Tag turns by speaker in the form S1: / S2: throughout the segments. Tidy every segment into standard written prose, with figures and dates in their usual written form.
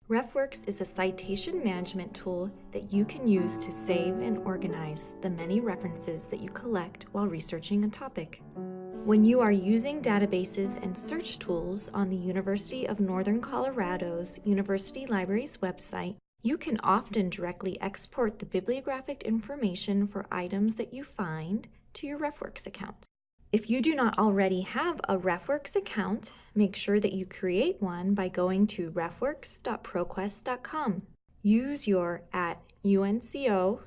S1: RefWorks is a citation management tool that you can use to save and organize the many references that you collect while researching a topic. When you are using databases and search tools on the University of Northern Colorado's University Libraries website, you can often directly export the bibliographic information for items that you find to your RefWorks account. If you do not already have a RefWorks account, make sure that you create one by going to refworks.proquest.com. Use your @unco.edu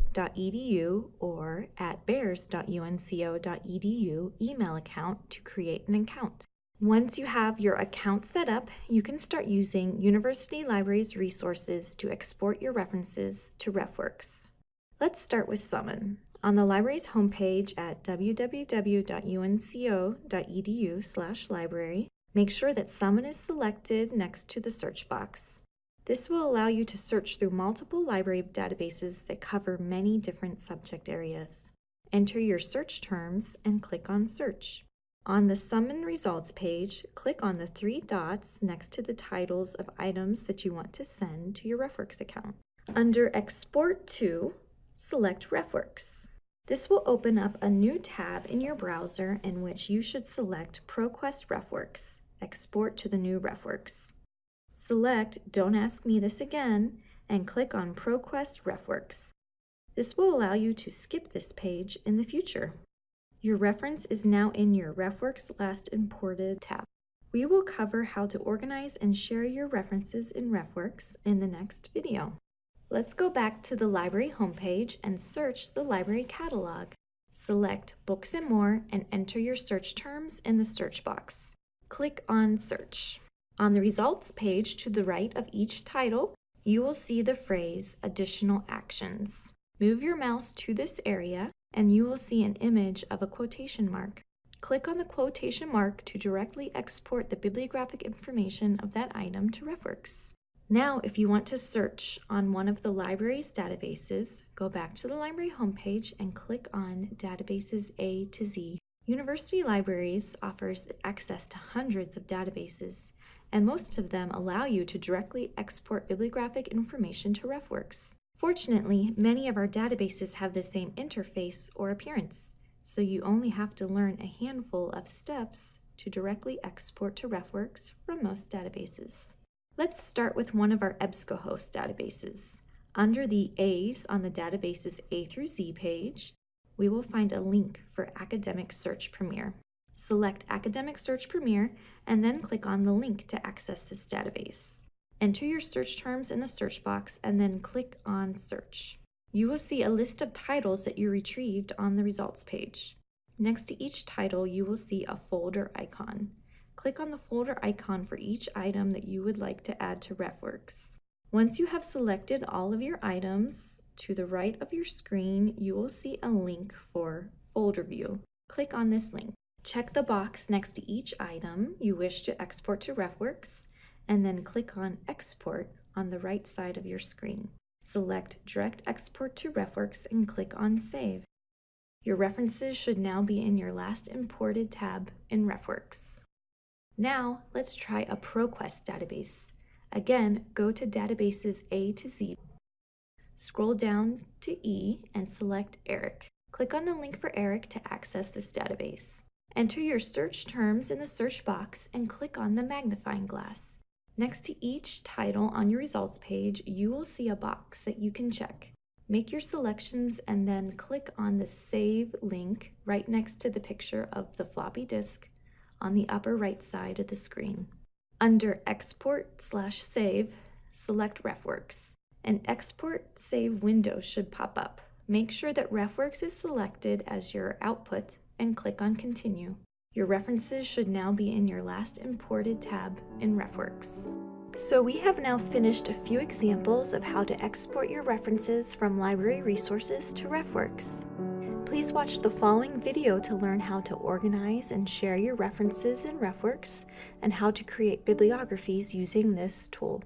S1: or @bears.unco.edu email account to create an account. Once you have your account set up, you can start using University Libraries resources to export your references to RefWorks. Let's start with Summon. On the library's homepage at www.unco.edu/library, make sure that Summon is selected next to the search box. This will allow you to search through multiple library databases that cover many different subject areas. Enter your search terms and click on Search. On the Summon results page, click on the three dots next to the titles of items that you want to send to your RefWorks account. Under Export To, select RefWorks. This will open up a new tab in your browser in which you should select ProQuest RefWorks, Export to the new RefWorks. Select Don't Ask Me This Again and click on ProQuest RefWorks. This will allow you to skip this page in the future. Your reference is now in your RefWorks Last Imported tab. We will cover how to organize and share your references in RefWorks in the next video. Let's go back to the library homepage and search the library catalog. Select Books and More and enter your search terms in the search box. Click on Search. On the results page to the right of each title, you will see the phrase Additional Actions. Move your mouse to this area and you will see an image of a quotation mark. Click on the quotation mark to directly export the bibliographic information of that item to RefWorks. Now, if you want to search on one of the library's databases, go back to the library homepage and click on Databases A to Z. University Libraries offers access to hundreds of databases, and most of them allow you to directly export bibliographic information to RefWorks. Fortunately, many of our databases have the same interface or appearance, so you only have to learn a handful of steps to directly export to RefWorks from most databases. Let's start with one of our EBSCOhost databases. Under the A's on the database's A through Z page, we will find a link for Academic Search Premier. Select Academic Search Premier and then click on the link to access this database. Enter your search terms in the search box and then click on Search. You will see a list of titles that you retrieved on the results page. Next to each title, you will see a folder icon. Click on the folder icon for each item that you would like to add to RefWorks. Once you have selected all of your items, to the right of your screen, you will see a link for Folder View. Click on this link. Check the box next to each item you wish to export to RefWorks, and then click on Export on the right side of your screen. Select Direct Export to RefWorks and click on Save. Your references should now be in your Last Imported tab in RefWorks. Now, let's try a ProQuest database. Again, go to Databases A to Z. Scroll down to E and select ERIC. Click on the link for ERIC to access this database. Enter your search terms in the search box and click on the magnifying glass. Next to each title on your results page, you will see a box that you can check. Make your selections and then click on the Save link right next to the picture of the floppy disk on the upper right side of the screen. Under Export/Save, select RefWorks. An Export Save window should pop up. Make sure that RefWorks is selected as your output and click on Continue. Your references should now be in your Last Imported tab in RefWorks. So we have now finished a few examples of how to export your references from library resources to RefWorks. Please watch the following video to learn how to organize and share your references in RefWorks and how to create bibliographies using this tool.